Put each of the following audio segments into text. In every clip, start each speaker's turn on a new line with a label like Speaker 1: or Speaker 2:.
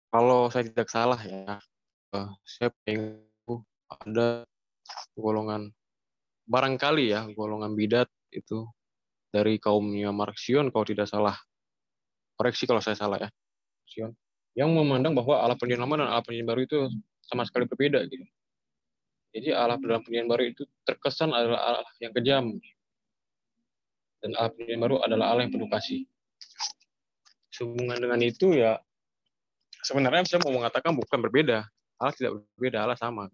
Speaker 1: Kalau saya tidak salah ya, saya pengen ada golongan, barangkali ya, golongan bidat itu dari kaumnya Marxion kalau tidak salah. Koreksi kalau saya salah ya. Marxion. Yang memandang bahwa Allah pendirian lama dan Allah pendirian baru itu sama sekali berbeda gitu. Jadi Allah dalam pendirian baru itu terkesan adalah Allah yang kejam, dan Allah pendirian baru adalah Allah yang penuh kasih. Sehubungan dengan itu ya, sebenarnya saya mau mengatakan bukan berbeda. Allah tidak berbeda, Allah sama.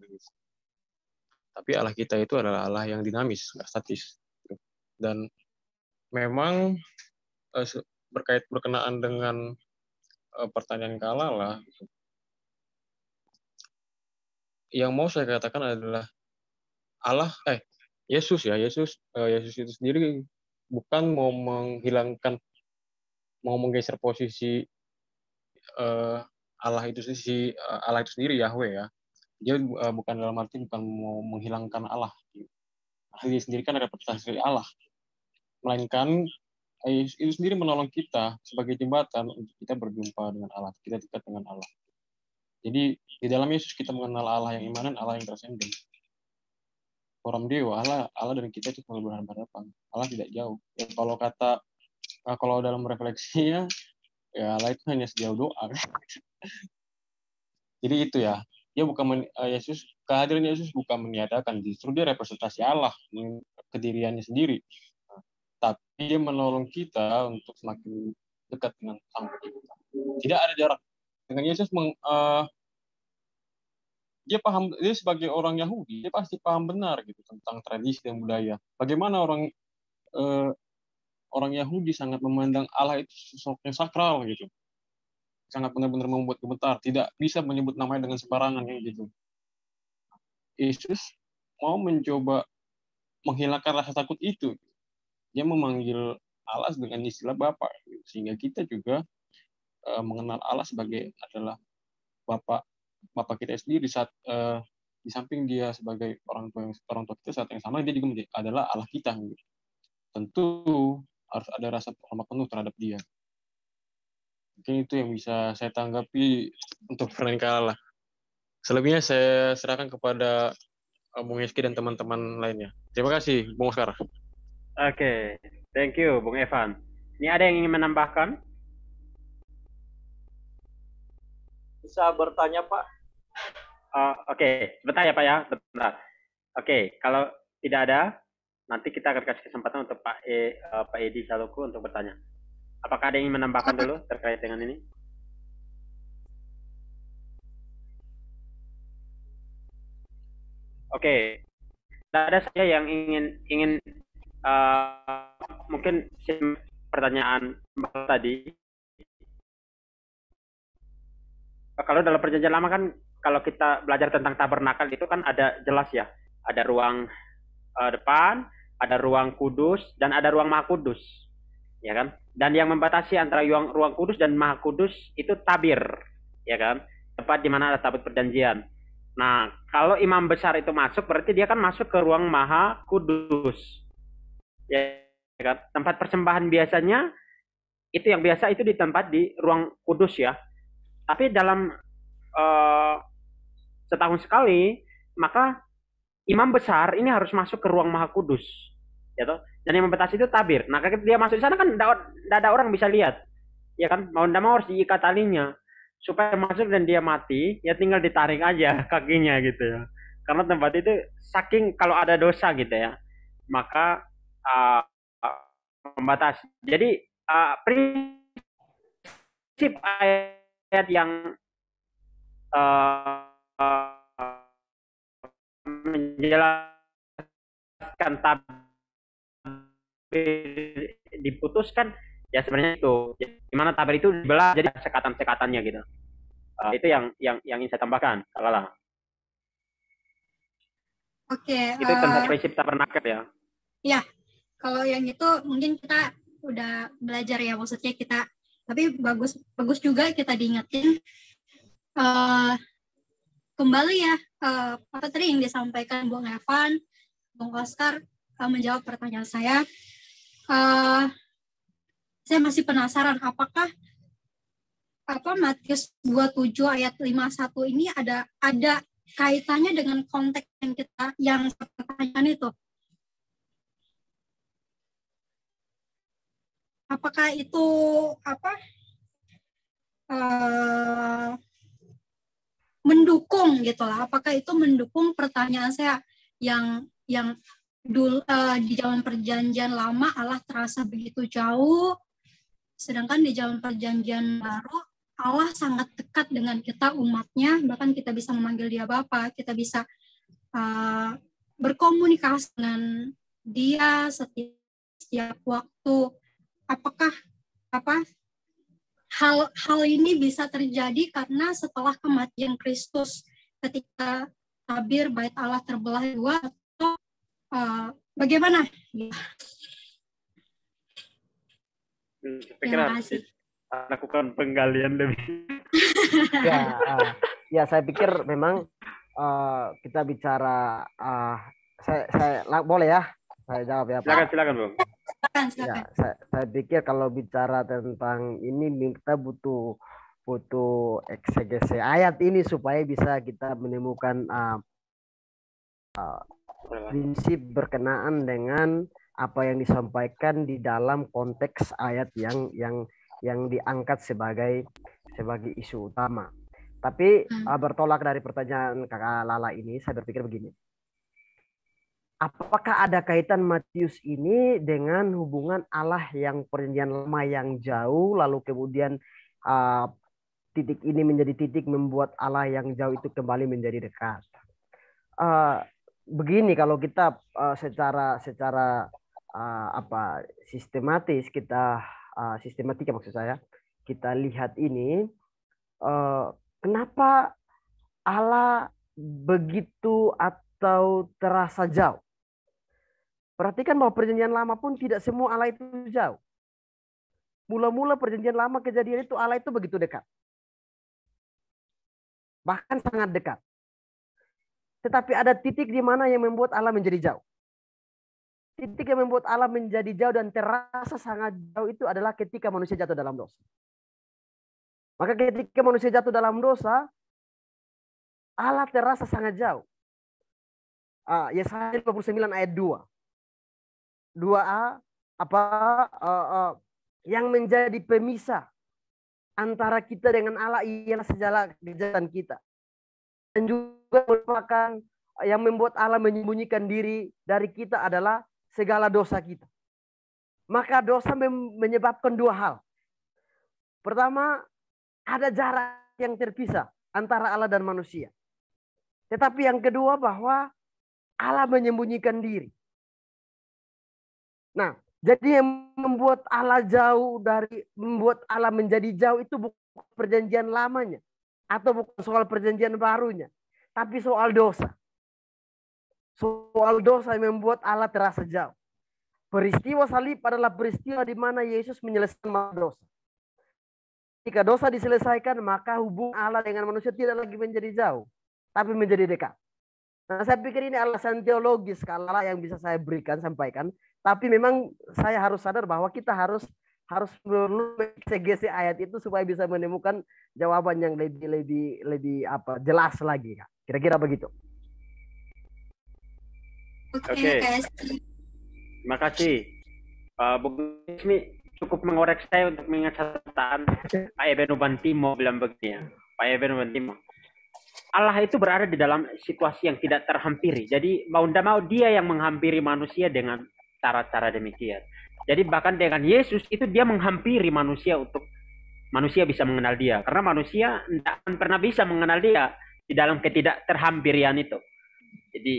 Speaker 1: Tapi Allah kita itu adalah Allah yang dinamis, nggak statis. Dan memang berkenaan dengan pertanyaan Kala lah, yang mau saya katakan adalah Allah, Yesus ya, Yesus itu sendiri bukan mau menghilangkan, mau menggeser posisi eh, Allah itu sendiri, Yahweh ya. Dia bukan dalam arti bukan mau menghilangkan Allah. Allah sendiri kan ada representasi dari Allah, melainkan itu sendiri menolong kita sebagai jembatan untuk kita berjumpa dengan Allah, kita dekat dengan Allah. Jadi di dalam Yesus kita mengenal Allah yang imanan, Allah yang transenden. Orang dewa, Allah dan kita itu selalu berhadapan-hadapan. Allah tidak jauh. Ya, kalau dalam refleksinya, ya Allah itu hanya sejauh doa. Jadi itu ya, dia bukan Yesus, kehadiran Yesus bukan meniadakan, justru dia representasi Allah, kediriannya sendiri. Tapi dia menolong kita untuk semakin dekat dengan Sang Pencipta. Tidak ada jarak. Dengan Yesus dia sebagai orang Yahudi, dia pasti paham benar gitu tentang tradisi dan budaya. Bagaimana uh, orang Yahudi sangat memandang Allah itu sosok yang sakral gitu, sangat benar-benar membuat gemetar, tidak bisa menyebut namanya dengan sembarangan gitu. Yesus mau mencoba menghilangkan rasa takut itu. Dia memanggil Allah dengan istilah Bapa, sehingga kita juga mengenal Allah sebagai adalah Bapa, Bapa kita sendiri saat di samping dia sebagai orang tua kita, saat yang sama dia juga adalah Allah kita. Gitu. Tentu harus ada rasa hormat penuh terhadap dia. Mungkin itu yang bisa saya tanggapi untuk pertanyaan lah. Selebihnya saya serahkan kepada Bung Yeski dan teman-teman lainnya. Terima kasih, Bung Oscar.
Speaker 2: Oke, thank you, Bung Evan. Ini ada yang ingin menambahkan?
Speaker 3: Bisa bertanya, Pak?
Speaker 2: Oke, sebentar ya Pak ya, sebentar. Oke, kalau tidak ada, nanti kita akan kasih kesempatan untuk Pak Edi Saloku untuk bertanya. Apakah ada yang ingin menambahkan dulu terkait dengan ini? Oke, ada saya yang ingin mungkin pertanyaan tadi. Kalau dalam perjanjian lama kan, kalau kita belajar tentang tabernakel itu kan ada jelas ya, ada ruang depan, ada ruang kudus, dan ada ruang maha kudus, ya kan? Dan yang membatasi antara ruang kudus dan maha kudus itu tabir, ya kan? Tempat di mana ada tabut perjanjian. Nah, kalau imam besar itu masuk, berarti dia kan masuk ke ruang maha kudus, ya kan? Tempat persembahan biasanya itu yang biasa itu di tempat di ruang kudus ya. Tapi dalam setahun sekali, maka imam besar ini harus masuk ke ruang maha kudus, ya toh. Dan yang membatasi itu tabir. Nah, ketika dia masuk di sana kan tidak ada orang bisa lihat, ya kan? Mau tidak mau harus diikat talinya supaya masuk dan dia mati, ya tinggal ditarik aja kakinya gitu ya. Karena tempat itu saking kalau ada dosa gitu ya, maka uh, membatasi. Jadi prinsip ayat yang menjelaskan tabir diputuskan ya sebenarnya itu gimana tabir itu dibelah jadi sekatan-sekatannya gitu. Itu yang ingin saya tambahkan. Kalau itu tentang prinsip tabernakel ya.
Speaker 4: Ya, kalau yang itu mungkin kita udah belajar ya, maksudnya kita, tapi bagus juga kita diingetin kembali ya apa tadi yang disampaikan Bung Evan, Bung Oscar menjawab pertanyaan saya. Saya masih penasaran apakah Matius 27 ayat 51 ini ada kaitannya dengan konteks yang pertanyaan itu. Apakah itu mendukung gitu lah? Apakah itu mendukung pertanyaan saya yang dulu di zaman perjanjian lama Allah terasa begitu jauh, sedangkan di zaman perjanjian baru Allah sangat dekat dengan kita umatnya, bahkan kita bisa memanggil dia Bapa, kita bisa berkomunikasi dengan dia setiap waktu. Apakah hal ini bisa terjadi karena setelah kematian Kristus ketika tabir bait Allah terbelah dua, atau bagaimana?
Speaker 2: Terima kasih. Lakukan penggalian lebih.
Speaker 5: Ya, saya pikir memang kita bicara, saya boleh ya, saya jawab ya Pak.
Speaker 2: Silakan Bung.
Speaker 4: Silakan.
Speaker 5: Ya, saya pikir kalau bicara tentang ini kita butuh eksegese ayat ini supaya bisa kita menemukan prinsip berkenaan dengan apa yang disampaikan di dalam konteks ayat yang diangkat sebagai isu utama. Tapi bertolak dari pertanyaan Kakak Lala ini, saya berpikir begini. Apakah ada kaitan Matius ini dengan hubungan Allah yang perjanjian lama yang jauh, lalu kemudian titik ini menjadi titik membuat Allah yang jauh itu kembali menjadi dekat? Begini, kalau kita secara sistematis, sistematika maksud saya, kita lihat ini, kenapa Allah begitu atau terasa jauh? Perhatikan bahwa perjanjian lama pun tidak semua Allah itu jauh. Mula-mula perjanjian lama kejadian itu Allah itu begitu dekat. Bahkan sangat dekat. Tetapi ada titik di mana yang membuat Allah menjadi jauh. Titik yang membuat Allah menjadi jauh dan terasa sangat jauh itu adalah ketika manusia jatuh dalam dosa. Maka ketika manusia jatuh dalam dosa, Allah terasa sangat jauh. Yesaya 59 ayat 2. 2a yang menjadi pemisah antara kita dengan Allah ialah segala kejahatan kita. Dan juga merupakan yang membuat Allah menyembunyikan diri dari kita adalah segala dosa kita. Maka dosa menyebabkan dua hal. Pertama, ada jarak yang terpisah antara Allah dan manusia. Tetapi yang kedua bahwa Allah menyembunyikan diri. Nah, jadi yang membuat Allah membuat Allah menjadi jauh itu bukan perjanjian lamanya atau bukan soal perjanjian barunya, tapi soal dosa. Soal dosa yang membuat Allah terasa jauh. Peristiwa salib adalah peristiwa di mana Yesus menyelesaikan masalah dosa. Jika dosa diselesaikan, maka hubungan Allah dengan manusia tidak lagi menjadi jauh, tapi menjadi dekat. Nah, saya pikir ini alasan teologis skala yang bisa saya sampaikan. Tapi memang saya harus sadar bahwa kita harus mengeksegesi ayat itu supaya bisa menemukan jawaban yang lebih jelas lagi, Kak. Kira-kira begitu.
Speaker 2: Oke. Terima kasih. Bung Ismi cukup mengorek saya untuk mengingat catatan Pak Eben Ubantimo bilang begini ya. Pak Eben Ubantimo. Allah itu berada di dalam situasi yang tidak terhampiri. Jadi mau tidak mau dia yang menghampiri manusia dengan cara-cara demikian. Jadi bahkan dengan Yesus itu dia menghampiri manusia untuk manusia bisa mengenal dia. Karena manusia tidak akan pernah bisa mengenal dia di dalam ketidakterhampirian itu. Jadi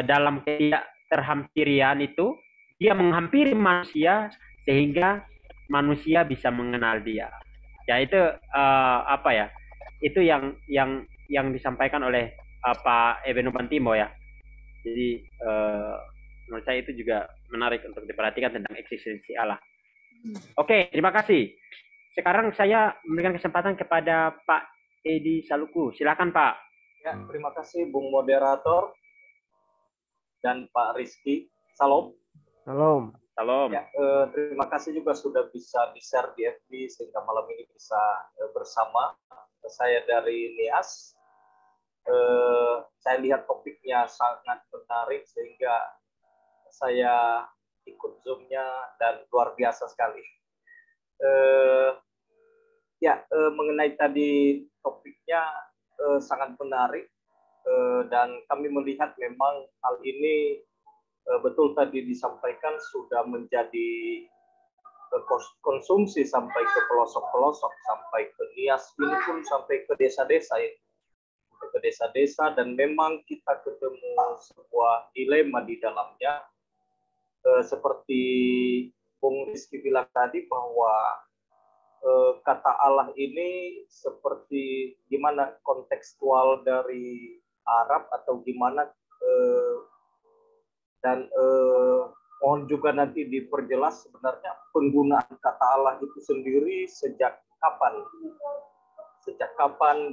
Speaker 2: dalam ketidakterhampirian itu dia menghampiri manusia sehingga manusia bisa mengenal dia. Ya itu Itu yang disampaikan oleh Pak Eben Ubantimo ya. Jadi menurut saya itu juga menarik untuk diperhatikan tentang eksistensi Allah. Oke, terima kasih. Sekarang saya memberikan kesempatan kepada Pak Edi Saluku. Silakan Pak.
Speaker 3: Ya, terima kasih Bung Moderator dan Pak Rizky. Salam.
Speaker 5: Salam.
Speaker 2: Salam.
Speaker 3: Ya, terima kasih juga sudah bisa di-share di FB sehingga malam ini bisa bersama. Saya dari Nias. Saya lihat topiknya sangat menarik sehingga saya ikut Zoom-nya dan luar biasa sekali. Mengenai tadi topiknya sangat menarik dan kami melihat memang hal ini betul tadi disampaikan sudah menjadi konsumsi sampai ke pelosok-pelosok, sampai ke Nias ini pun sampai ke desa-desa ini. Ke desa-desa, dan memang kita ketemu sebuah dilema di dalamnya. Seperti Bung Rizky bilang tadi bahwa kata Allah ini seperti gimana kontekstual dari Arab atau gimana, dan mohon juga nanti diperjelas sebenarnya penggunaan kata Allah itu sendiri sejak kapan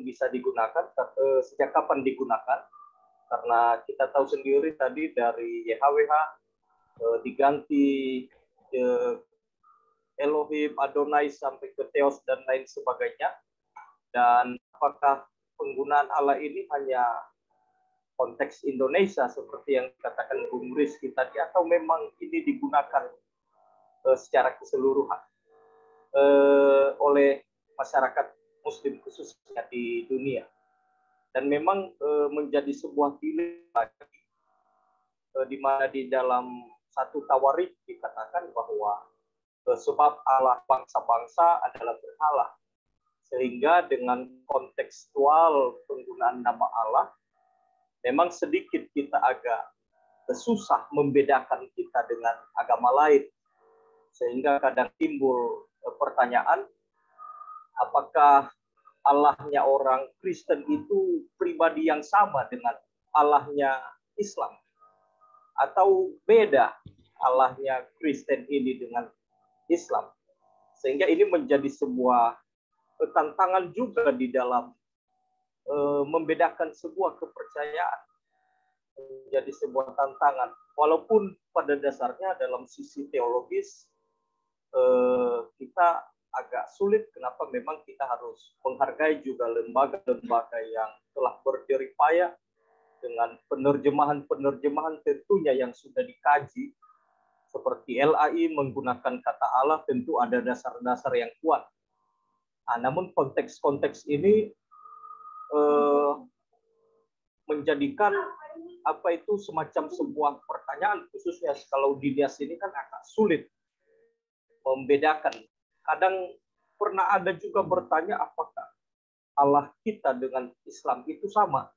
Speaker 3: bisa digunakan, sejak kapan digunakan, karena kita tahu sendiri tadi dari YHWH diganti Elohim, Adonai sampai ke Theos dan lain sebagainya. Dan apakah penggunaan Allah ini hanya konteks Indonesia seperti yang dikatakan Bung Rizky tadi, atau memang ini digunakan secara keseluruhan oleh masyarakat Muslim khususnya di dunia, dan memang menjadi sebuah dilema di mana di dalam satu tawarik dikatakan bahwa sebab Allah bangsa-bangsa adalah berhala, sehingga dengan kontekstual penggunaan nama Allah memang sedikit kita agak susah membedakan kita dengan agama lain, sehingga kadang timbul pertanyaan, apakah Allahnya orang Kristen itu pribadi yang sama dengan Allahnya Islam, atau beda Allahnya Kristen ini dengan Islam, sehingga ini menjadi sebuah tantangan juga di dalam membedakan sebuah kepercayaan, menjadi sebuah tantangan, walaupun pada dasarnya dalam sisi teologis kita agak sulit. Kenapa? Memang kita harus menghargai juga lembaga-lembaga yang telah berjerih payah dengan penerjemahan tentunya yang sudah dikaji, seperti LAI menggunakan kata Allah, tentu ada dasar-dasar yang kuat. Namun konteks-konteks ini menjadikan semacam sebuah pertanyaan, khususnya kalau di Nias ini kan agak sulit membedakan. Kadang pernah ada juga bertanya apakah Allah kita dengan Islam itu sama.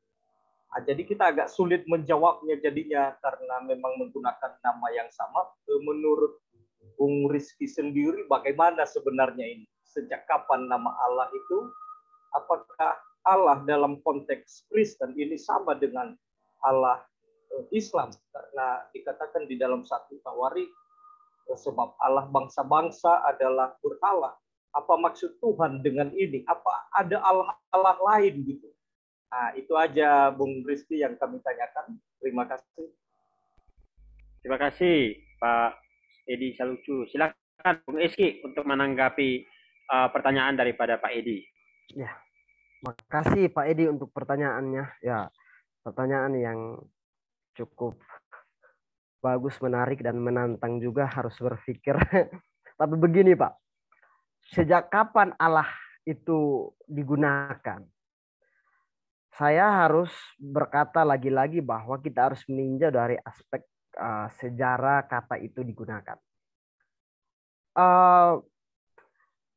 Speaker 3: Jadi kita agak sulit menjawabnya jadinya karena memang menggunakan nama yang sama. Menurut Bung Rizky sendiri bagaimana sebenarnya ini? Sejak kapan nama Allah itu? Apakah Allah dalam konteks Kristen ini sama dengan Allah Islam? Karena dikatakan di dalam satu tawarik, sebab Allah bangsa-bangsa adalah berhala. Apa maksud Tuhan dengan ini? Apa ada Allah lain gitu? Itu aja Bung Rizky yang kami tanyakan. Terima kasih.
Speaker 2: Terima kasih Pak Edi Salucu. Silakan Bung Rizky untuk menanggapi pertanyaan daripada Pak Edi.
Speaker 5: Ya, makasih Pak Edi untuk pertanyaannya. Ya, pertanyaan yang cukup bagus, menarik, dan menantang juga, harus berpikir. Tapi begini Pak, sejak kapan Allah itu digunakan? Saya harus berkata lagi-lagi bahwa kita harus meninjau dari aspek sejarah kata itu digunakan.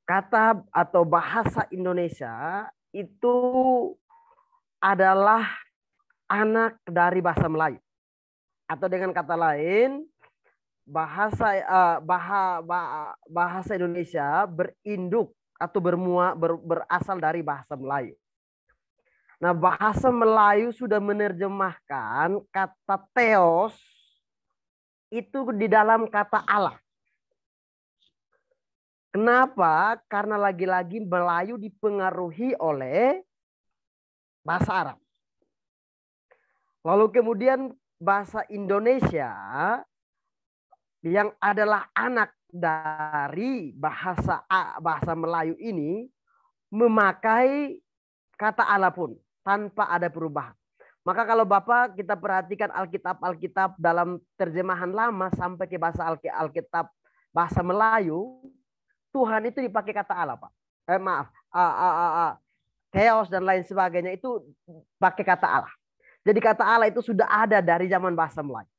Speaker 5: Kata atau bahasa Indonesia itu adalah anak dari bahasa Melayu. Atau dengan kata lain, bahasa Indonesia berinduk atau berasal dari bahasa Melayu. Nah, bahasa Melayu sudah menerjemahkan kata Theos itu di dalam kata Allah. Kenapa? Karena lagi-lagi Melayu dipengaruhi oleh bahasa Arab. Lalu kemudian bahasa Indonesia yang adalah anak dari bahasa Melayu ini memakai kata Allah pun tanpa ada perubahan. Maka kalau Bapak kita perhatikan Alkitab dalam terjemahan lama sampai ke bahasa Alkitab bahasa Melayu, Tuhan itu dipakai kata Allah, Pak. Chaos dan lain sebagainya itu pakai kata Allah. Jadi kata Allah itu sudah ada dari zaman bahasa Melayu.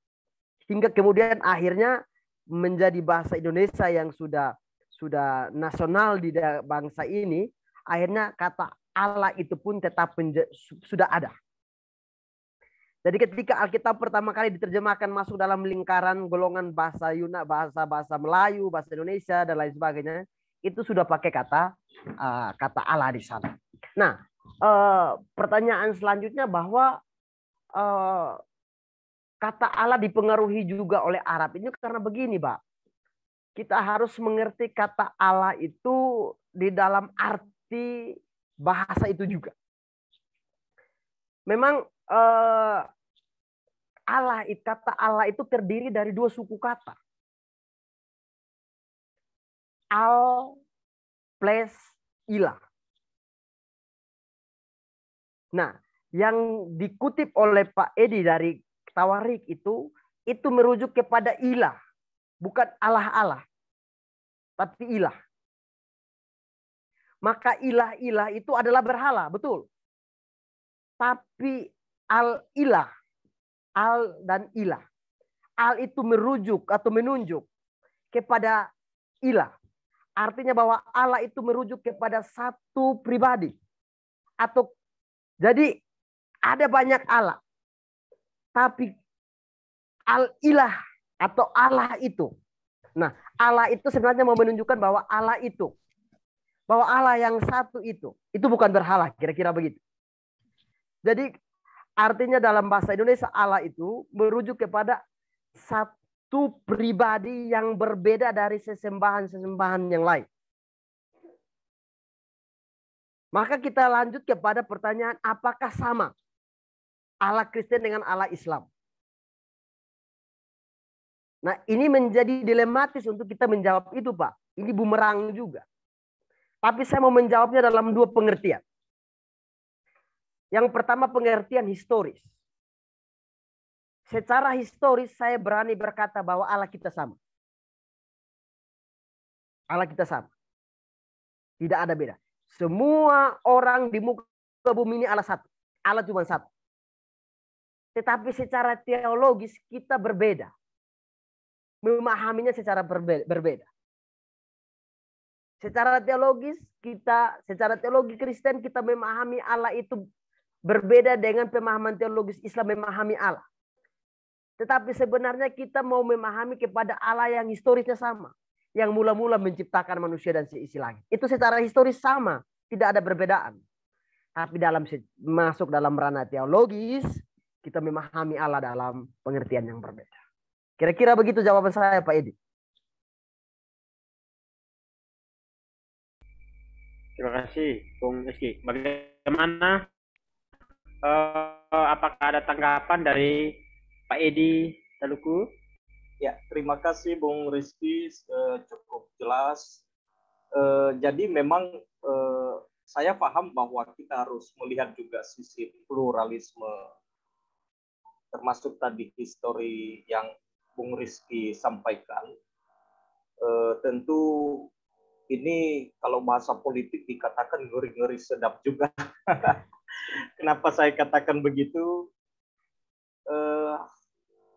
Speaker 5: Hingga kemudian akhirnya menjadi bahasa Indonesia yang sudah nasional di bangsa ini, akhirnya kata Allah itu pun tetap sudah ada. Jadi ketika Alkitab pertama kali diterjemahkan masuk dalam lingkaran golongan bahasa Yunani, bahasa Melayu, bahasa Indonesia dan lain sebagainya, itu sudah pakai kata Allah di sana. Nah, pertanyaan selanjutnya bahwa kata Allah dipengaruhi juga oleh Arab ini karena begini, Pak. Kita harus mengerti kata Allah itu di dalam arti bahasa itu juga. Memang kata Allah itu terdiri dari dua suku kata. Al plus ilah. Nah, yang dikutip oleh Pak Edi dari Tawarik itu merujuk kepada ilah. Bukan Allah-Allah. Tapi ilah. Maka ilah-ilah itu adalah berhala, betul. Tapi al-ilah, al dan ilah. Al itu merujuk atau menunjuk kepada ilah. Artinya bahwa Allah itu merujuk kepada satu pribadi. Jadi ada banyak Allah. Tapi al-ilah atau Allah itu. Nah, Allah itu sebenarnya mau menunjukkan bahwa Allah itu. Bahwa Allah yang satu itu bukan berhala, kira-kira begitu. Jadi artinya dalam bahasa Indonesia Allah itu merujuk kepada satu pribadi yang berbeda dari sesembahan-sesembahan yang lain. Maka kita lanjut kepada pertanyaan, apakah sama Allah Kristen dengan Allah Islam? Nah, ini menjadi dilematis untuk kita menjawab itu, Pak. Ini bumerang juga. Tapi saya mau menjawabnya dalam dua pengertian. Yang pertama pengertian historis. Secara historis saya berani berkata bahwa Allah kita sama. Allah kita sama. Tidak ada beda. Semua orang di muka bumi ini Allah satu. Allah cuma satu. Tetapi secara teologis kita berbeda. Memahaminya secara berbeda. Secara teologi Kristen kita memahami Allah itu berbeda dengan pemahaman teologis Islam memahami Allah. Tetapi sebenarnya kita mau memahami kepada Allah yang historisnya sama. Yang mula-mula menciptakan manusia dan seisi langit. Itu secara historis sama. Tidak ada perbedaan. Tapi masuk dalam ranah teologis, kita memahami Allah dalam pengertian yang berbeda. Kira-kira begitu jawaban saya, Pak Edi.
Speaker 2: Terima kasih, Bung Rizky. Bagaimana? Apakah ada tanggapan dari Pak Edi Taluku?
Speaker 3: Ya, terima kasih Bung Rizky, cukup jelas. Jadi memang saya paham bahwa kita harus melihat juga sisi pluralisme, termasuk tadi histori yang Bung Rizky sampaikan. Tentu ini kalau bahasa politik dikatakan ngeri-ngeri sedap juga. Kenapa saya katakan begitu?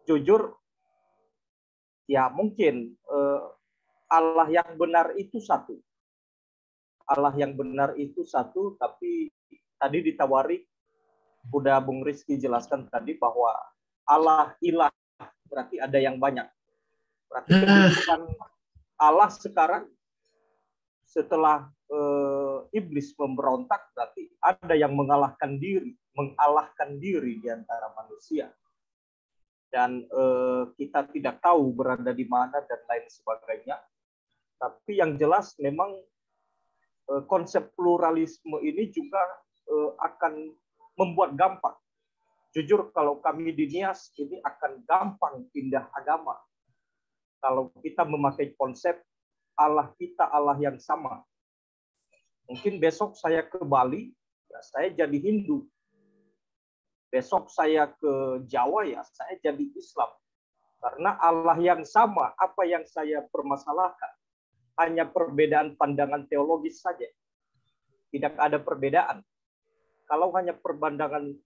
Speaker 3: Jujur, ya mungkin Allah yang benar itu satu. Allah yang benar itu satu, tapi tadi ditawari, udah Bung Rizky jelaskan tadi bahwa Allah ilah, berarti ada yang banyak. Berarti kedudukan Allah sekarang setelah iblis memberontak, berarti ada yang mengalahkan diri di antara manusia. Dan kita tidak tahu berada di mana dan lain sebagainya. Tapi yang jelas memang konsep pluralisme ini juga akan membuat gampang. Jujur kalau kami di NIAS ini akan gampang pindah agama. kalau kita memakai konsep Allah kita Allah yang sama. Mungkin besok saya ke Bali, ya saya jadi Hindu. Besok saya ke Jawa, ya saya jadi Islam. Karena Allah yang sama, apa yang saya permasalahkan hanya perbedaan pandangan teologis saja. Tidak ada perbedaan. Kalau hanya perbedaan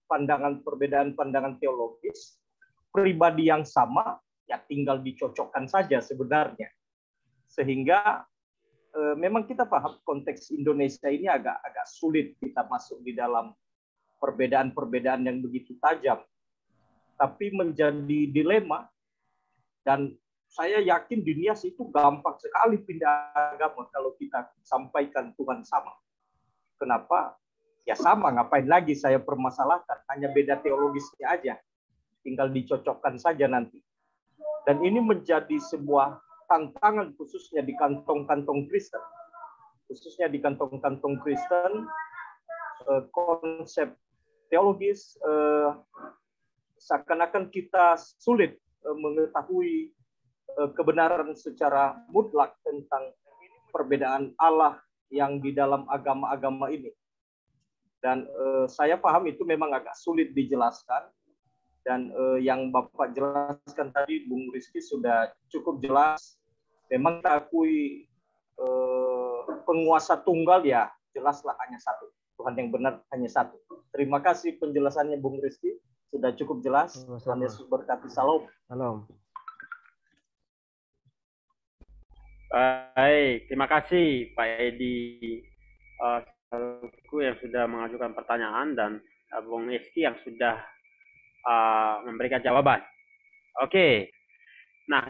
Speaker 3: pandangan teologis, pribadi yang sama, ya tinggal dicocokkan saja sebenarnya. Sehingga memang kita paham konteks Indonesia ini agak sulit kita masuk di dalam perbedaan-perbedaan yang begitu tajam. Tapi menjadi dilema, dan saya yakin di Nias itu gampang sekali pindah agama kalau kita sampaikan Tuhan sama. Kenapa? Ya sama, ngapain lagi saya permasalahkan, hanya beda teologisnya aja. Tinggal dicocokkan saja nanti. Dan ini menjadi sebuah tantangan khususnya di kantong-kantong Kristen. Khususnya di kantong-kantong Kristen, konsep teologis seakan-akan kita sulit mengetahui kebenaran secara mutlak tentang perbedaan Allah yang di dalam agama-agama ini. Dan saya paham itu memang agak sulit dijelaskan. Dan yang Bapak jelaskan tadi, Bung Rizky sudah cukup jelas. Memang kita akui penguasa tunggal, ya jelaslah hanya satu. Tuhan yang benar hanya satu. Terima kasih penjelasannya Bung Rizky. Sudah cukup jelas. Tuhan Yesus berkati. Salam.
Speaker 5: Salam.
Speaker 2: Baik, terima kasih Pak Edi yang sudah mengajukan pertanyaan, dan Bung Rizky yang sudah memberikan jawaban. Oke, nah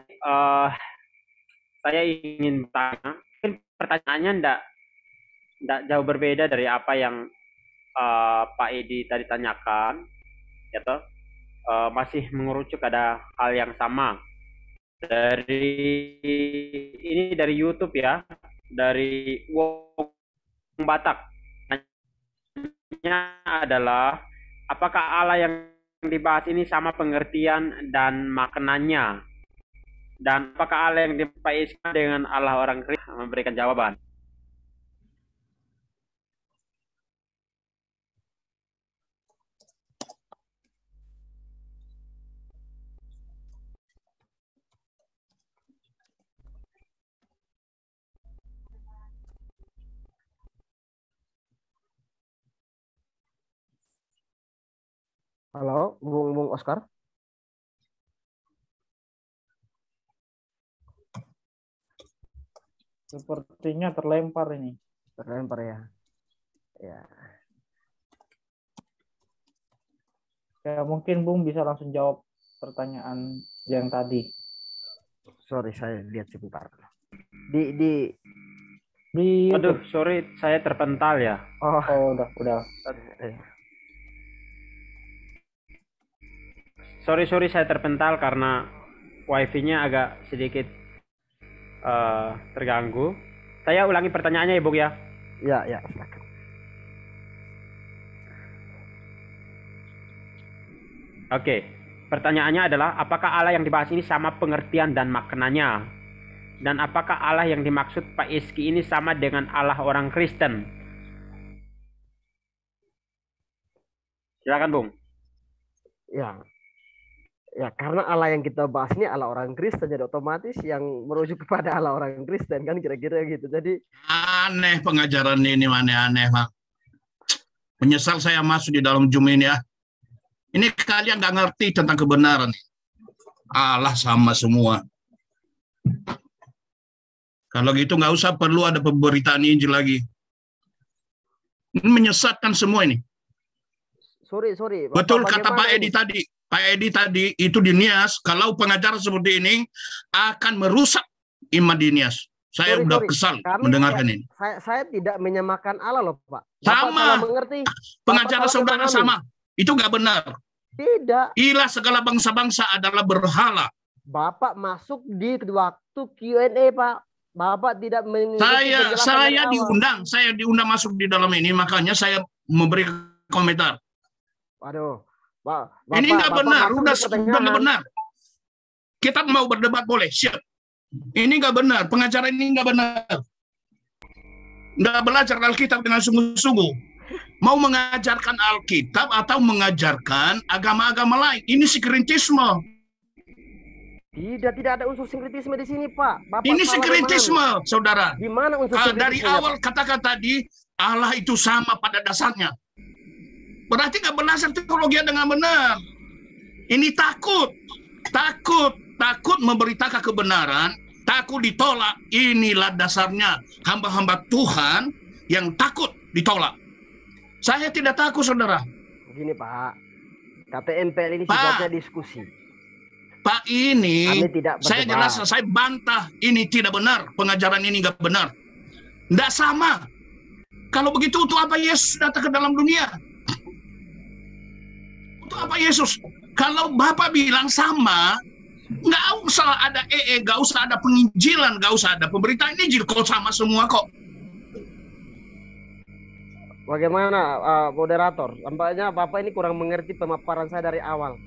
Speaker 2: saya ingin bertanya, pertanyaannya tidak jauh berbeda dari apa yang Pak Edi tadi tanyakan, ya toh? Masih mengerucut ada hal yang sama. Dari YouTube ya, dari Wong Batak. Pertanyaannya adalah, apakah Allah yang dibahas ini sama pengertian dan maknanya? Dan apakah Allah yang dibahas dengan Allah orang Kristen? Memberikan jawaban.
Speaker 5: Halo, Bung Oscar.
Speaker 6: Sepertinya terlempar ini.
Speaker 5: Terlempar ya. Ya.
Speaker 6: Ya, mungkin Bung bisa langsung jawab pertanyaan yang tadi.
Speaker 5: Sorry, saya lihat sebentar.
Speaker 2: Aduh, sorry, saya terpental ya.
Speaker 6: Oh, udah.
Speaker 2: Sorry, saya terpental karena wifi-nya agak sedikit terganggu. Saya ulangi pertanyaannya ya, Bung ya.
Speaker 5: Ya, silakan.
Speaker 2: Oke, pertanyaannya adalah, apakah Allah yang dibahas ini sama pengertian dan maknanya? Dan apakah Allah yang dimaksud Pak Iski ini sama dengan Allah orang Kristen? Silakan, Bung.
Speaker 5: Ya, karena Allah yang kita bahas ini Allah orang Kristen, jadi otomatis yang merujuk kepada Allah orang Kristen, kan kira-kira gitu. Jadi
Speaker 7: aneh pengajaran ini, aneh, Mak. Menyesal saya masuk di dalam Zoom ini ya. Ini kalian nggak ngerti tentang kebenaran. Allah sama semua. Kalau gitu nggak usah perlu ada pemberitaan Injil lagi. Ini menyesatkan semua ini.
Speaker 5: Sorry.
Speaker 7: Betul kata Pak Edi tadi. Pak Edi tadi itu di Nias, kalau pengajaran seperti ini akan merusak iman di Nias. Saya udah kesal mendengarkan ini.
Speaker 5: Saya tidak menyamakan Allah loh, Pak.
Speaker 7: Sama.
Speaker 5: Mengerti.
Speaker 7: Pengajaran saudara sama. Itu nggak benar.
Speaker 5: Tidak.
Speaker 7: Ilah segala bangsa-bangsa adalah berhala.
Speaker 5: Bapak masuk di waktu Q&A, Pak. Bapak tidak
Speaker 7: saya diundang masuk di dalam ini, makanya saya memberi komentar.
Speaker 5: Waduh.
Speaker 7: Ini nggak benar, udah nggak benar. Kita mau berdebat boleh, siap. Ini nggak benar, pengajaran ini nggak benar. Nggak belajar Alkitab dengan sungguh-sungguh. Mau mengajarkan Alkitab atau mengajarkan agama-agama lain. Ini sinkretisme.
Speaker 5: Tidak ada unsur sinkretisme di sini, Pak. Bapak
Speaker 7: Ini sinkretisme, saudara.
Speaker 5: Di mana unsur sinkretisme?
Speaker 7: Dari awal katakan tadi, Allah itu sama pada dasarnya. Berarti nggak belajar teologi dengan benar. Ini takut memberitakan kebenaran, takut ditolak. Inilah dasarnya hamba-hamba Tuhan yang takut ditolak. Saya tidak takut, saudara.
Speaker 5: Begini, Pak. KTMPL ini sifatnya diskusi.
Speaker 7: Pak, ini saya jelas, saya bantah. Ini tidak benar. Pengajaran ini nggak benar. Nggak sama. Kalau begitu, untuk apa Yesus datang ke dalam dunia? Untuk apa Yesus? Kalau Bapak bilang sama, nggak usah ada nggak usah ada penginjilan, nggak usah ada pemberitaan Injil, kok sama semua kok.
Speaker 5: Bagaimana, moderator? Tampaknya Bapak ini kurang mengerti pemaparan saya dari awal.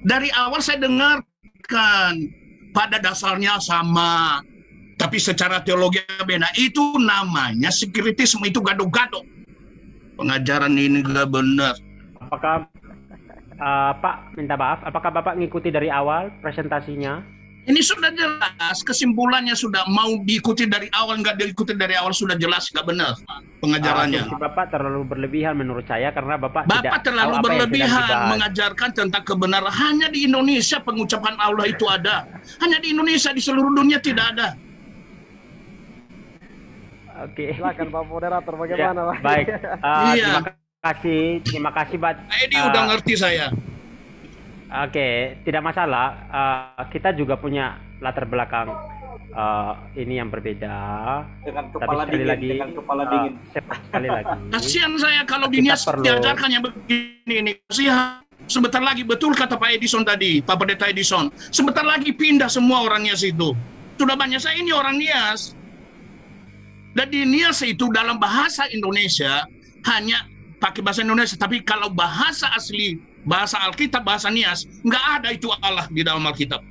Speaker 7: Dari awal saya dengarkan pada dasarnya sama, tapi secara teologi beda. Itu namanya sinkretisme, itu gado-gado. Pengajaran ini nggak benar.
Speaker 2: Apakah Pak minta maaf? Apakah Bapak ngikuti dari awal presentasinya?
Speaker 7: Ini sudah jelas, kesimpulannya sudah mau diikuti dari awal, nggak diikuti dari awal sudah jelas nggak benar pengajarannya.
Speaker 2: Bapak terlalu berlebihan menurut saya karena Bapak tidak
Speaker 7: terlalu berlebihan mengajarkan tentang kebenaran. Hanya di Indonesia pengucapan Allah itu ada. Hanya di Indonesia, di seluruh dunia tidak ada.
Speaker 5: Oke. Silakan Pak moderator, bagaimana Pak?
Speaker 2: Baik. Terima kasih Pak.
Speaker 7: Ini udah ngerti saya.
Speaker 2: Oke, tidak masalah. Kita juga punya latar belakang ini yang berbeda.
Speaker 3: Dengan kepala dingin.
Speaker 2: Sekali lagi.
Speaker 7: Kasihan saya kalau Dinas diajarkan yang begini ini. Kasihan. Sebentar lagi, betul kata Pak Edison tadi, Pak Pendeta Edison. Sebentar lagi pindah semua orang Nias itu. Sudah banyak saya ini orang Nias. Dan di Nias itu dalam bahasa Indonesia hanya pakai bahasa Indonesia. Tapi kalau bahasa asli, bahasa Alkitab, bahasa Nias, nggak ada itu Allah di dalam Alkitab.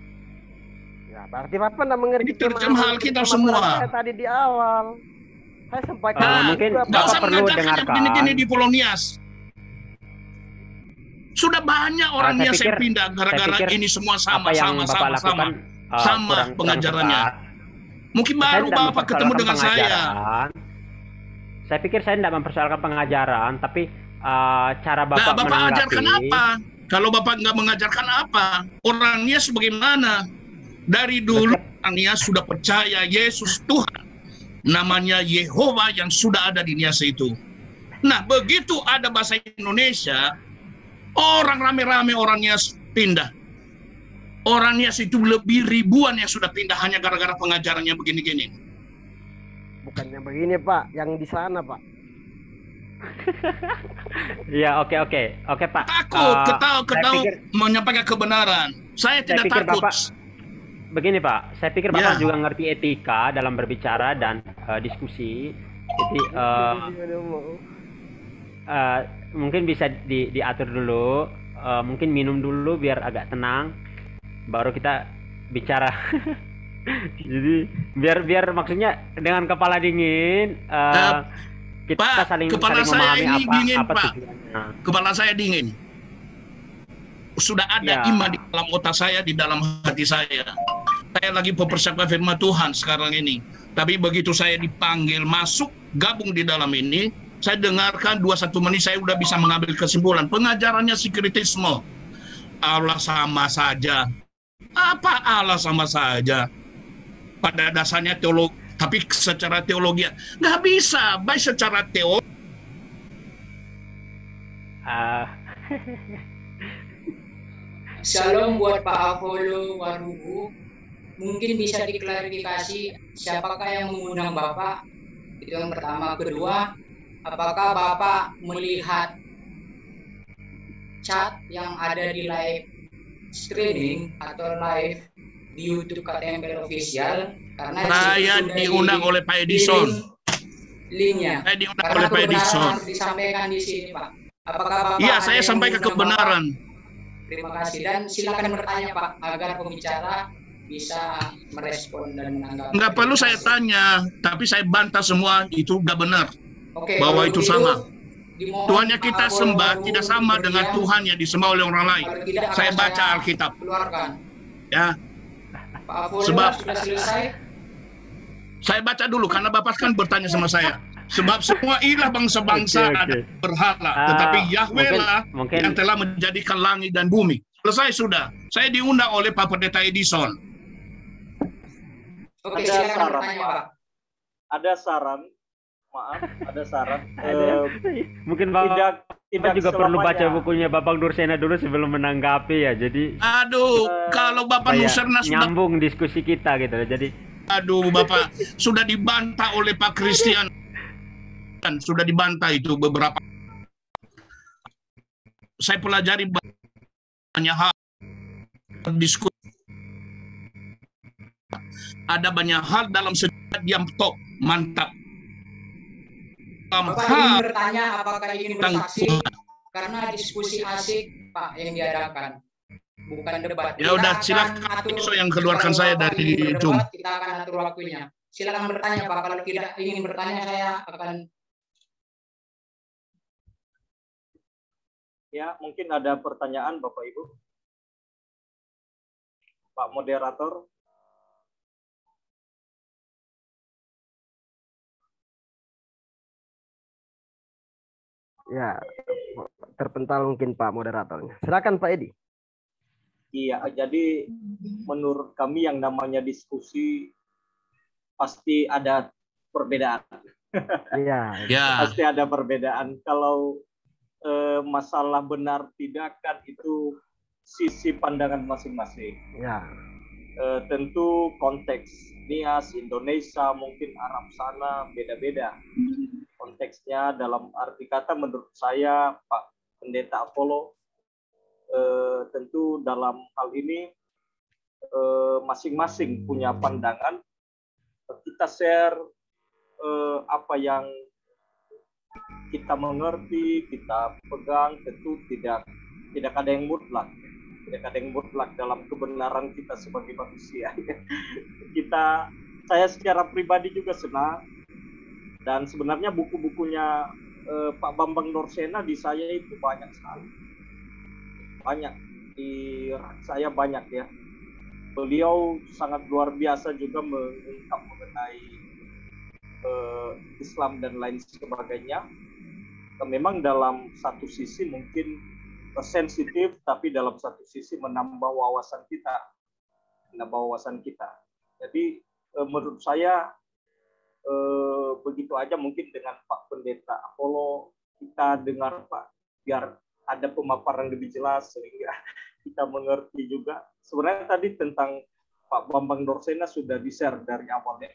Speaker 5: Ya, berarti Bapak nggak mengerti.
Speaker 7: Ini terjemah Alkitab semua.
Speaker 5: Saya tadi di awal saya sampaikan.
Speaker 2: Mungkin
Speaker 7: nggak usah mengajarkan yang gini-gini di Pulau Nias. Sudah banyak orang Nias yang pindah gara-gara ini semua sama pengajarannya. Mungkin baru Bapak ketemu dengan saya.
Speaker 2: Saya pikir saya tidak mempersoalkan pengajaran, tapi cara Bapak menanggapi.
Speaker 7: Ajarkan apa? Kalau Bapak nggak mengajarkan apa? Orang Nias bagaimana? Dari dulu orang Nias sudah percaya Yesus Tuhan. Namanya Yehova yang sudah ada di Nias itu. Nah, begitu ada bahasa Indonesia, orang rame-rame orang Nias pindah. Orang Nias itu lebih ribuan yang sudah pindah hanya gara-gara pengajarannya begini-gini.
Speaker 5: Bukannya begini Pak, yang di sana Pak.
Speaker 2: Ya oke Pak.
Speaker 7: Takut menyampaikan kebenaran. Saya tidak takut.
Speaker 2: Begini Pak, saya pikir Bapak juga ngerti etika dalam berbicara dan diskusi. Jadi mungkin bisa diatur dulu, mungkin minum dulu biar agak tenang, baru kita bicara. Jadi biar maksudnya dengan kepala dingin. Kita
Speaker 7: Pak,
Speaker 2: saling
Speaker 7: saya
Speaker 2: memahami
Speaker 7: ini dingin,
Speaker 2: apa
Speaker 7: Pak. Kepala saya dingin. Sudah ada iman di dalam otak saya, di dalam hati saya. Saya lagi mempersiapkan firman Tuhan sekarang ini. Tapi begitu saya dipanggil masuk, gabung di dalam ini, saya dengarkan 2-1 menit, saya udah bisa mengambil kesimpulan. Pengajarannya sinkretisme. Allah sama saja. Apa Allah sama saja? Pada dasarnya teologi. Tapi secara teologi nggak bisa, baik secara teologi.
Speaker 8: Shalom buat Pak Apollo Warugu. Mungkin bisa diklarifikasi siapakah yang mengundang Bapak? Itu yang pertama. Kedua, apakah Bapak melihat chat yang ada di live streaming atau live di YouTube KTMPL Official? Karena
Speaker 7: saya diundang oleh Pak Edison.
Speaker 8: Linknya.
Speaker 7: Saya diundang oleh Pak Edison.
Speaker 8: Harus disampaikan di sini, Pak. Apakah Bapak?
Speaker 7: Iya, saya sampaikan kebenaran.
Speaker 8: Terima kasih dan silakan bertanya, Pak, agar pembicara bisa merespon dan menanggapi.
Speaker 7: Nggak perlu saya tanya, tapi saya bantah semua itu nggak benar.
Speaker 8: Oke,
Speaker 7: Bahwa
Speaker 8: kalau
Speaker 7: itu
Speaker 8: begitu,
Speaker 7: sama.
Speaker 8: dimohon
Speaker 7: Tuhan yang
Speaker 8: Pak
Speaker 7: kita
Speaker 8: Apollo
Speaker 7: sembah
Speaker 8: Waluhu
Speaker 7: tidak sama dengan
Speaker 8: berdiam.
Speaker 7: Tuhan yang disembah oleh orang lain.
Speaker 8: Kalau tidak
Speaker 7: Saya
Speaker 8: akan
Speaker 7: baca Alkitab.
Speaker 8: keluarkan.
Speaker 7: Ya,
Speaker 8: Pak Apollo
Speaker 7: Sebab
Speaker 8: sudah selesai.
Speaker 7: saya baca dulu karena Bapak kan bertanya sama saya. Sebab semua ilah bangsa-bangsa
Speaker 2: Oke, oke.
Speaker 7: ada berhala, tetapi Yahweh lah
Speaker 2: mungkin
Speaker 7: yang telah menjadikan langit dan bumi. Selesai sudah. Saya diundang oleh Pak Pendeta Edison.
Speaker 8: Oke,
Speaker 3: Ada
Speaker 8: silakan
Speaker 3: saran,
Speaker 8: bertanya,
Speaker 3: Pak.
Speaker 8: Pak.
Speaker 3: Ada saran, maaf, ada saran.
Speaker 5: Mungkin Bapak
Speaker 3: Tidak
Speaker 5: juga perlu baca
Speaker 3: selamanya.
Speaker 5: bukunya Bapak Nursena dulu sebelum menanggapi ya. Jadi
Speaker 7: Aduh, kalau Bapak
Speaker 5: supaya
Speaker 7: Nuserna sudah,
Speaker 5: nyambung diskusi kita gitu. Jadi
Speaker 7: aduh Bapak, sudah dibantah oleh Pak Christian. Sudah dibantah itu beberapa. Saya pelajari banyak hal. Diskusi. Ada banyak hal dalam sejarah diam tok, mantap. Dalam
Speaker 8: Bapak ingin
Speaker 7: hal
Speaker 8: bertanya apakah ingin
Speaker 7: tentang
Speaker 8: bersaksi karena diskusi asik Pak yang diadakan, bukan debat.
Speaker 7: Ya
Speaker 8: Kita
Speaker 7: udah,
Speaker 8: akan
Speaker 7: silakan
Speaker 8: atur,
Speaker 7: besok yang keluarkan
Speaker 8: kalau
Speaker 7: saya
Speaker 8: Bapak
Speaker 7: dari
Speaker 8: ingin
Speaker 7: Zoom.
Speaker 8: berdebat, kita akan atur waktunya. Silakan bertanya Pak. Kalau tidak ingin bertanya, saya akan.
Speaker 3: Ya, mungkin ada pertanyaan Bapak Ibu. Pak Moderator.
Speaker 5: ya terpental mungkin Pak moderatornya. Silakan Pak Edi.
Speaker 3: Iya, jadi menurut kami yang namanya diskusi pasti ada perbedaan.
Speaker 5: Iya.
Speaker 7: Ya,
Speaker 3: Pasti ada perbedaan. Kalau masalah benar tidak kan itu sisi pandangan masing-masing.
Speaker 5: Ya.
Speaker 3: Tentu konteks Nias, Indonesia, mungkin Arab sana beda-beda. Konteksnya dalam arti kata menurut saya Pak Pendeta Apollo tentu dalam hal ini masing-masing punya pandangan. Kita share apa yang kita mengerti, kita pegang, tentu tidak ada yang mutlak. Tidak ada yang mutlak dalam kebenaran kita sebagai manusia. Saya secara pribadi juga senang, dan sebenarnya buku-bukunya Pak Bambang Nursena di saya itu banyak sekali. Banyak, di rak saya banyak ya. Beliau sangat luar biasa juga mengungkap mengenai Islam dan lain sebagainya. Memang dalam satu sisi mungkin sensitif, tapi dalam satu sisi menambah wawasan kita. Jadi menurut saya begitu aja mungkin dengan Pak Pendeta Apollo kita dengar Pak, biar ada pemaparan lebih jelas sehingga kita mengerti juga. Sebenarnya tadi tentang Pak Bambang Nursena sudah di-share dari awalnya.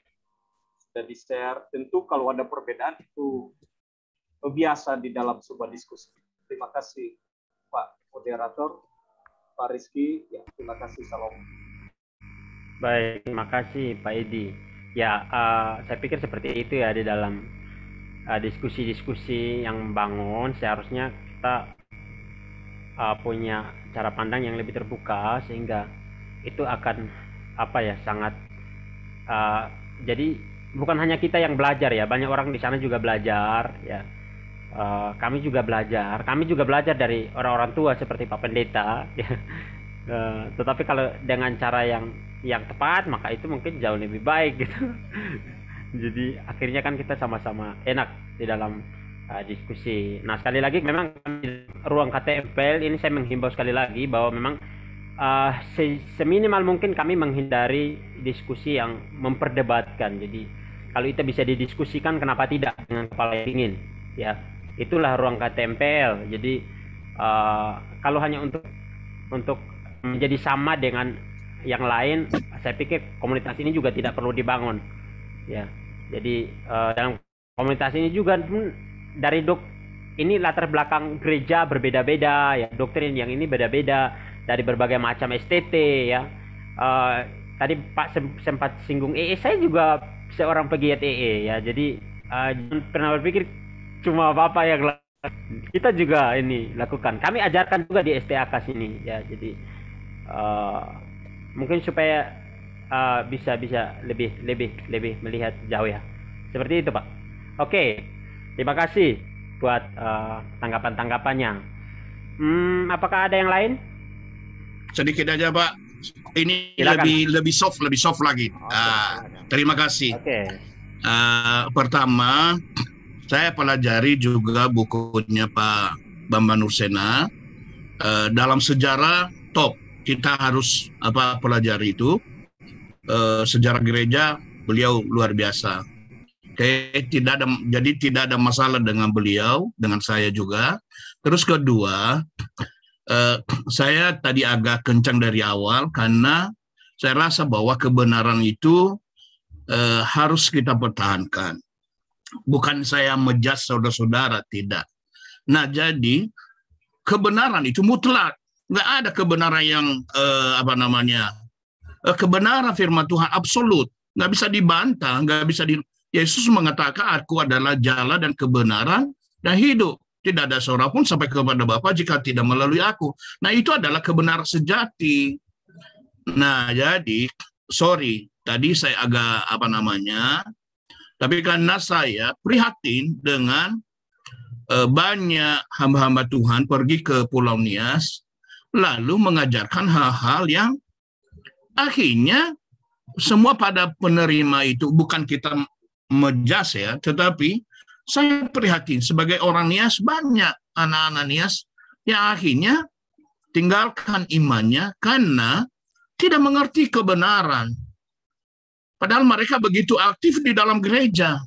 Speaker 3: Sudah di-share. Tentu kalau ada perbedaan itu biasa di dalam sebuah diskusi. Terima kasih Pak Moderator, Pak Rizky. Ya, terima kasih. Salam.
Speaker 2: Baik, terima kasih Pak Edi. Ya, saya pikir seperti itu ya di dalam diskusi-diskusi yang membangun. Seharusnya kita punya cara pandang yang lebih terbuka sehingga itu akan sangat jadi bukan hanya kita yang belajar ya, banyak orang di sana juga belajar ya. Kami juga belajar dari orang-orang tua seperti Pak Pendeta ya. Tetapi kalau dengan cara yang tepat maka itu mungkin jauh lebih baik gitu. Jadi akhirnya kan kita sama-sama enak di dalam diskusi. Nah, sekali lagi memang ruang KTMPL ini saya menghimbau sekali lagi bahwa memang seminimal mungkin kami menghindari diskusi yang memperdebatkan. Jadi kalau itu bisa didiskusikan, kenapa tidak dengan kepala yang dingin ya. Itulah ruang KTMPL. Jadi kalau hanya untuk menjadi sama dengan yang lain, saya pikir komunitas ini juga tidak perlu dibangun ya. Jadi dalam komunitas ini juga dari ini latar belakang gereja berbeda-beda ya, doktrin yang ini beda-beda dari berbagai macam STT ya. Tadi Pak sempat singgung EE, saya juga seorang pegiat EE ya. Jadi jangan pernah berpikir cuma Bapak yang kita juga ini lakukan. Kami ajarkan juga di STAK sini ya. Jadi mungkin supaya bisa lebih melihat jauh ya. Seperti itu Pak. Oke, terima kasih buat tanggapan-tanggapannya. Apakah ada yang lain?
Speaker 7: Sedikit aja Pak. Ini
Speaker 2: Silakan.
Speaker 7: lebih soft lagi. Terima kasih.
Speaker 2: Oke.
Speaker 7: Pertama, saya pelajari juga bukunya Pak Bambang Nursena. Dalam sejarah top, kita harus pelajari itu. Sejarah gereja beliau luar biasa. Jadi tidak ada masalah dengan beliau, dengan saya juga. Terus kedua, saya tadi agak kencang dari awal karena saya rasa bahwa kebenaran itu harus kita pertahankan. Bukan saya menjudge saudara-saudara, tidak. Nah, jadi kebenaran itu mutlak. Nggak ada kebenaran yang kebenaran firman Tuhan absolut. Nggak bisa dibantah, nggak bisa Yesus mengatakan, aku adalah jalan dan kebenaran dan hidup. Tidak ada seorang pun sampai kepada Bapa jika tidak melalui aku. Nah, itu adalah kebenaran sejati. Nah, jadi, sorry, tadi saya agak tapi karena saya prihatin dengan banyak hamba-hamba Tuhan pergi ke Pulau Nias, lalu mengajarkan hal-hal yang akhirnya semua pada penerima itu, bukan kita menjas ya, tetapi saya prihatin sebagai orang Nias, banyak anak-anak Nias yang akhirnya tinggalkan imannya karena tidak mengerti kebenaran. Padahal mereka begitu aktif di dalam gereja.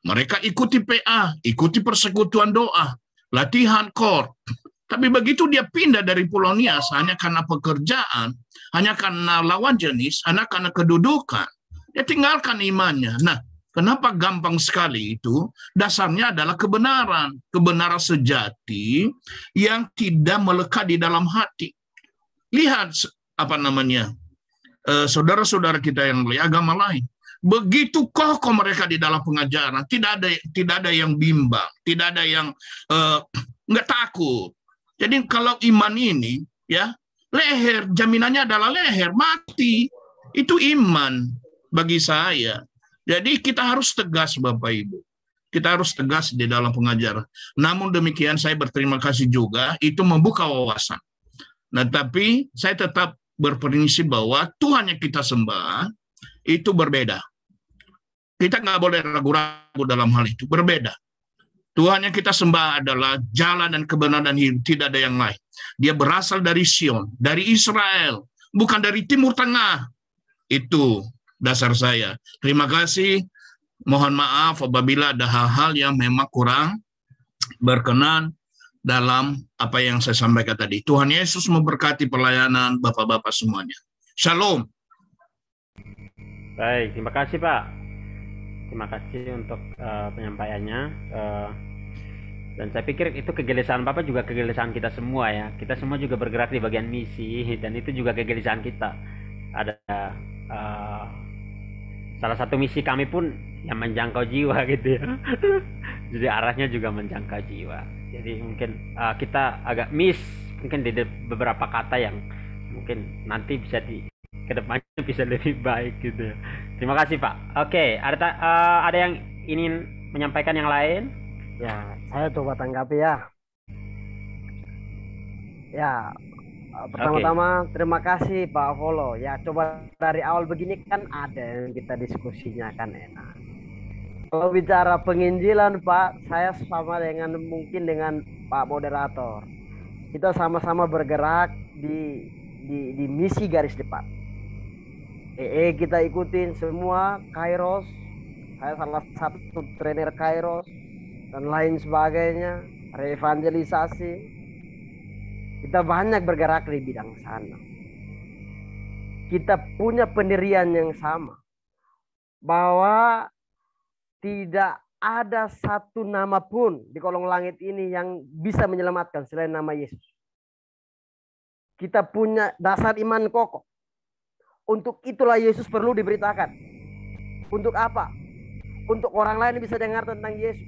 Speaker 7: Mereka ikuti PA, ikuti persekutuan doa, latihan kor. Tapi begitu dia pindah dari Pulau Nias hanya karena pekerjaan, hanya karena lawan jenis, hanya karena kedudukan, dia tinggalkan imannya. Nah, kenapa gampang sekali itu? Dasarnya adalah kebenaran. Kebenaran sejati yang tidak melekat di dalam hati. Lihat, saudara-saudara kita yang dari agama lain. Begitu kokoh mereka di dalam pengajaran. Tidak ada yang bimbang. Tidak ada yang nggak takut. Jadi kalau iman ini, ya, leher, jaminannya adalah leher, mati. Itu iman bagi saya. Jadi kita harus tegas Bapak Ibu. Kita harus tegas di dalam pengajaran. Namun demikian saya berterima kasih juga, itu membuka wawasan. Nah, tapi saya tetap berprinsip bahwa Tuhan yang kita sembah itu berbeda. Kita nggak boleh ragu-ragu dalam hal itu, berbeda. Tuhan yang kita sembah adalah jalan dan kebenaran dan hidup, tidak ada yang lain. Dia berasal dari Sion, dari Israel, bukan dari Timur Tengah. Itu dasar saya. Terima kasih. Mohon maaf apabila ada hal-hal yang memang kurang berkenan dalam apa yang saya sampaikan tadi. Tuhan Yesus memberkati pelayanan Bapak-Bapak semuanya. Shalom.
Speaker 2: Baik, terima kasih Pak. Terima kasih untuk penyampaiannya. Dan saya pikir itu kegelisahan Bapak juga kegelisahan kita semua ya. Kita semua juga bergerak di bagian misi dan itu juga kegelisahan kita. Ada salah satu misi kami pun yang menjangkau jiwa gitu ya. Jadi arahnya juga menjangkau jiwa. Jadi mungkin kita agak miss mungkin di beberapa kata yang mungkin nanti bisa kedepannya bisa lebih baik gitu ya. Terima kasih Pak. Oke, ada yang ingin menyampaikan yang lain?
Speaker 5: Ya, saya coba tanggapi ya. Ya, pertama-tama terima kasih Pak Volo. Ya, coba dari awal begini kan ada yang kita diskusinya kan enak. Kalau bicara penginjilan Pak, saya sama mungkin dengan Pak Moderator. Kita sama-sama bergerak di misi garis depan. Kita ikutin semua Kairos. Saya salah satu trainer Kairos dan lain sebagainya, reevangelisasi. Kita banyak bergerak di bidang sana. Kita punya pendirian yang sama. Bahwa tidak ada satu nama pun di kolong langit ini yang bisa menyelamatkan selain nama Yesus. Kita punya dasar iman kokoh. Untuk itulah Yesus perlu diberitakan. Untuk apa? Untuk orang lain bisa dengar tentang Yesus.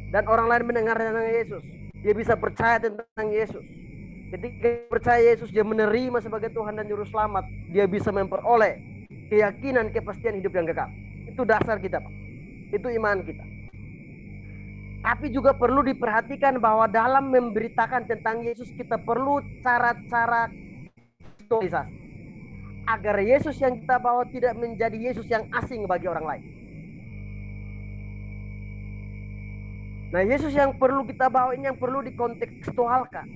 Speaker 5: Dan orang lain mendengar tentang Yesus. Dia bisa percaya tentang Yesus. Ketika percaya Yesus, dia menerima sebagai Tuhan dan Juru Selamat. Dia bisa memperoleh keyakinan, kepastian hidup yang kekal. Itu dasar kita, Pak. Itu iman kita. Tapi juga perlu diperhatikan bahwa dalam memberitakan tentang Yesus kita perlu cara-cara aktualisasi. Agar Yesus yang kita bawa tidak menjadi Yesus yang asing bagi orang lain. Nah, Yesus yang perlu kita bawa ini yang perlu dikontekstualkan.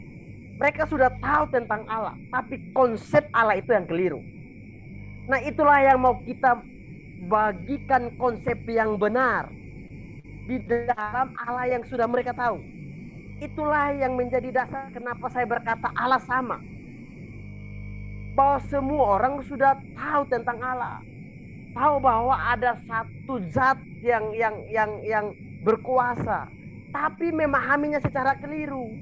Speaker 5: Mereka sudah tahu tentang Allah, tapi konsep Allah itu yang keliru. Nah, itulah yang mau kita bagikan konsep yang benar di dalam Allah yang sudah mereka tahu. Itulah yang menjadi dasar kenapa saya berkata Allah sama. Bahwa semua orang sudah tahu tentang Allah. Tahu bahwa ada satu zat yang berkuasa, tapi memahaminya secara keliru.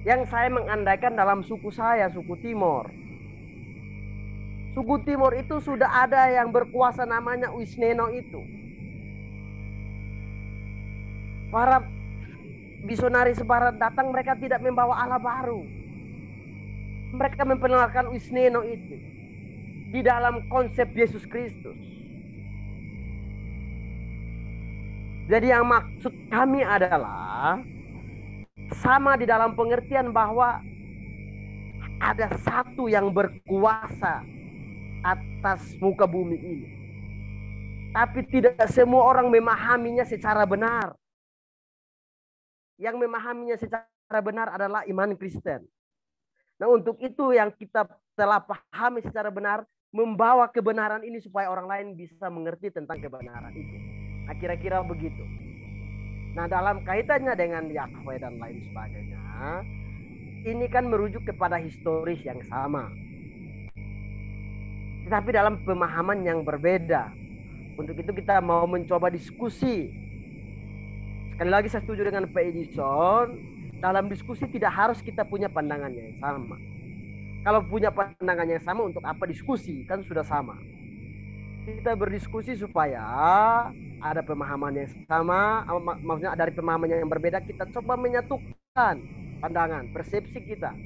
Speaker 5: Yang saya mengandaikan dalam suku saya, suku Timor. Suku Timor itu sudah ada yang berkuasa namanya Wisneno itu. Para misionaris barat datang, mereka tidak membawa Allah baru. Mereka memperkenalkan Wisneno itu di dalam konsep Yesus Kristus. Jadi yang maksud kami adalah sama di dalam pengertian bahwa ada satu yang berkuasa atas muka bumi ini. Tapi tidak semua orang memahaminya secara benar. Yang memahaminya secara benar adalah iman Kristen. Nah, untuk itu yang kita telah pahami secara benar, membawa kebenaran ini supaya orang lain bisa mengerti tentang kebenaran itu. Nah, kira-kira begitu. Nah, dalam kaitannya dengan Yahweh dan lain sebagainya, ini kan merujuk kepada historis yang sama. Tetapi dalam pemahaman yang berbeda. Untuk itu kita mau mencoba diskusi. Sekali lagi saya setuju dengan Pak Edison, dalam diskusi tidak harus kita punya pandangan yang sama. Kalau punya pandangan yang sama, untuk apa diskusi? Kan sudah sama. Kita berdiskusi supaya ada pemahaman yang sama, maksudnya dari pemahaman yang berbeda, kita coba menyatukan pandangan, persepsi kita.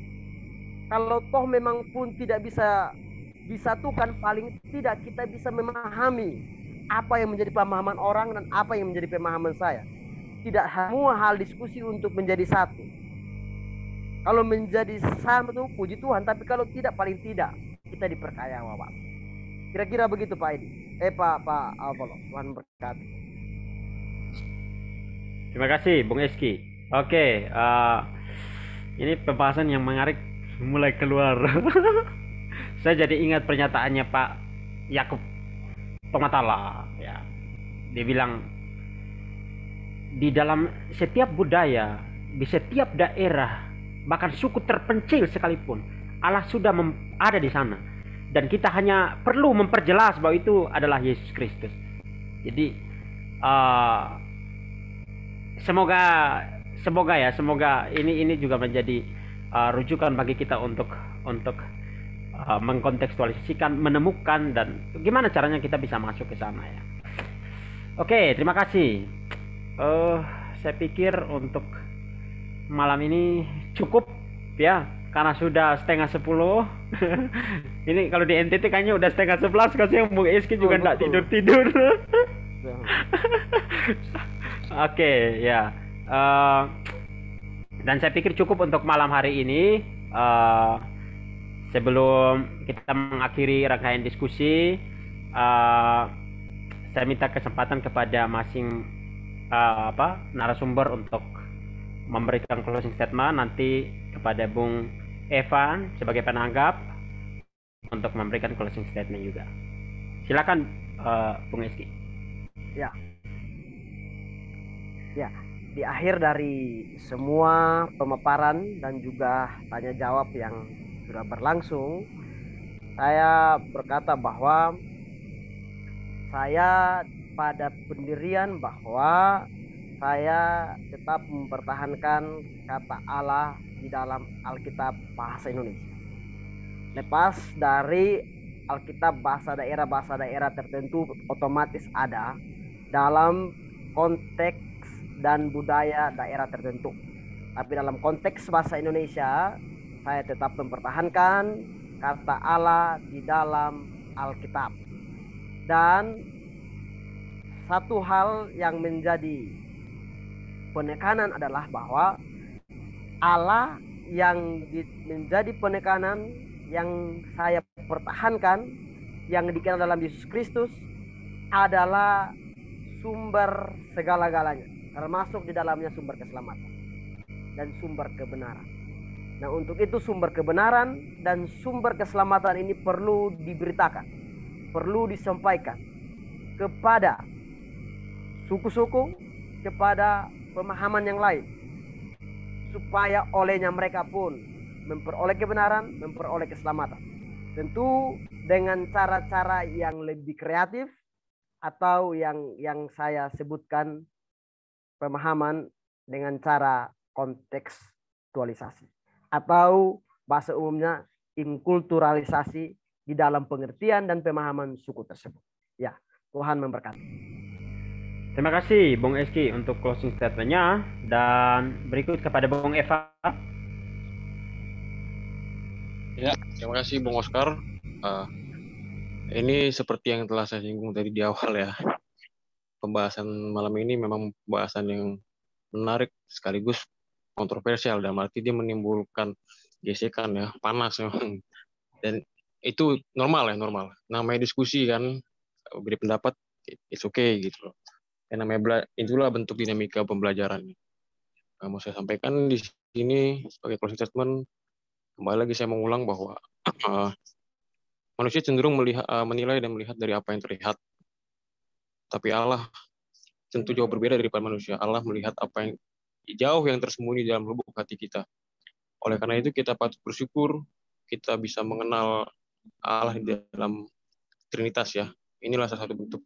Speaker 5: Kalau toh memang pun tidak bisa disatukan, paling tidak kita bisa memahami apa yang menjadi pemahaman orang dan apa yang menjadi pemahaman saya. Tidak semua hal diskusi untuk menjadi satu. Kalau menjadi sama itu puji Tuhan, tapi kalau tidak, paling tidak kita diperkaya, Bapak. Kira-kira begitu Pak Edi. Pak Apollo. Tuhan berkati.
Speaker 2: Terima kasih Bung Eski. Oke, ini pembahasan yang menarik mulai keluar. Saya jadi ingat pernyataannya Pak Yakub Pematala. Ya, dia bilang di dalam setiap budaya, di setiap daerah, bahkan suku terpencil sekalipun, Allah sudah ada di sana. Dan kita hanya perlu memperjelas bahwa itu adalah Yesus Kristus. Jadi semoga ini juga menjadi rujukan bagi kita untuk mengkontekstualisasikan, menemukan, dan gimana caranya kita bisa masuk ke sana ya. Oke, terima kasih. Saya pikir untuk malam ini cukup ya, karena sudah 10:30. Ini kalau di NTT kayaknya udah 10:30, kasih Bung Eski juga enggak tidur-tidur. Oke, ya. Dan saya pikir cukup untuk malam hari ini. Sebelum kita mengakhiri rangkaian diskusi, saya minta kesempatan kepada narasumber untuk memberikan closing statement, nanti kepada Bung Evan sebagai penanggap untuk memberikan closing statement juga. Silakan Bung Eski.
Speaker 5: Ya, di akhir dari semua pemaparan dan juga tanya jawab yang sudah berlangsung, saya berkata bahwa saya pada pendirian bahwa saya tetap mempertahankan kata Allah di dalam Alkitab bahasa Indonesia. Lepas dari Alkitab bahasa daerah tertentu otomatis ada dalam konteks dan budaya daerah tertentu. Tapi dalam konteks bahasa Indonesia, saya tetap mempertahankan kata Allah di dalam Alkitab. Dan satu hal yang menjadi penekanan adalah bahwa Allah yang menjadi penekanan yang saya pertahankan, yang dikenal dalam Yesus Kristus, adalah sumber segala-galanya, termasuk di dalamnya sumber keselamatan dan sumber kebenaran. Nah, untuk itu sumber kebenaran dan sumber keselamatan ini perlu diberitakan, perlu disampaikan kepada suku-suku, kepada pemahaman yang lain, supaya olehnya mereka pun memperoleh kebenaran, memperoleh keselamatan. Tentu dengan cara-cara yang lebih kreatif, atau yang saya sebutkan pemahaman dengan cara kontekstualisasi, atau bahasa umumnya inkulturalisasi di dalam pengertian dan pemahaman suku tersebut. Ya, Tuhan memberkati.
Speaker 2: Terima kasih Bung Eski untuk closing statement-nya, dan berikut kepada Bung Eva.
Speaker 1: Ya, terima kasih Bung Oscar. Ini seperti yang telah saya singgung tadi di awal ya. Pembahasan malam ini memang pembahasan yang menarik sekaligus kontroversial, dan arti dia menimbulkan gesekan ya, panas memang. Dan itu normal ya, normal. Namanya diskusi kan, beri pendapat, it's okay gitu loh. Dan namanya itulah bentuk dinamika pembelajaran. Mau saya sampaikan di sini sebagai closing statement, kembali lagi saya mengulang bahwa manusia cenderung menilai dan melihat dari apa yang terlihat. Tapi Allah tentu jauh berbeda daripada manusia. Allah melihat apa yang jauh yang tersembunyi dalam lubuk hati kita. Oleh karena itu kita patut bersyukur kita bisa mengenal Allah di dalam Trinitas ya. Inilah salah satu bentuk.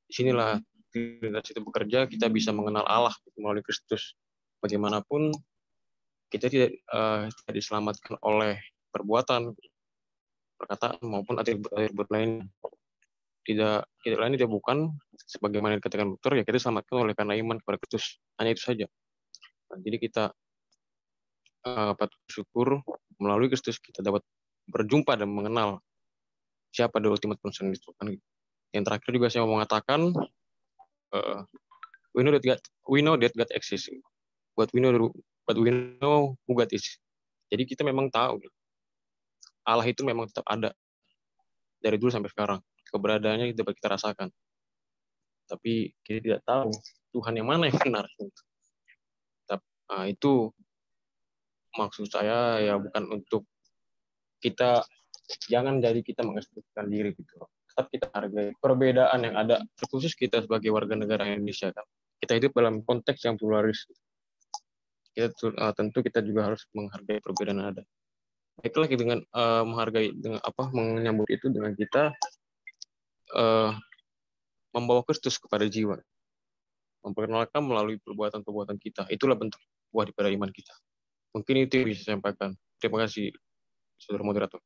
Speaker 1: Disinilah Trinitas itu bekerja, kita bisa mengenal Allah melalui Kristus. Bagaimanapun kita tidak diselamatkan oleh perbuatan, perkataan maupun atribut lain. Tidak lain tidak bukan sebagaimana dikatakan Luther, ya kita diselamatkan oleh karena iman kepada Kristus. Hanya itu saja. Nah, jadi kita patut bersyukur melalui Kristus kita dapat berjumpa dan mengenal siapa the ultimate concern itu kan. Yang terakhir juga saya mau mengatakan we know that God exists, but we know who God is. Jadi kita memang tahu Allah itu memang tetap ada dari dulu sampai sekarang. Keberadaannya dapat kita rasakan. Tapi kita tidak tahu Tuhan yang mana yang benar. Nah, itu maksud saya ya, bukan untuk kita, jangan jadi kita mengekspresikan diri gitu. Tetap kita hargai perbedaan yang ada, terkhusus kita sebagai warga negara Indonesia kan. Kita hidup dalam konteks yang pluralis. Tentu kita juga harus menghargai perbedaan yang ada. Baiklah dengan menghargai dengan menyambut itu dengan kita membawa Kristus kepada jiwa, memperkenalkan melalui perbuatan-perbuatan kita. Itulah bentuk buah daripada iman kita. Mungkin itu yang bisa saya sampaikan. Terima kasih, saudara moderator.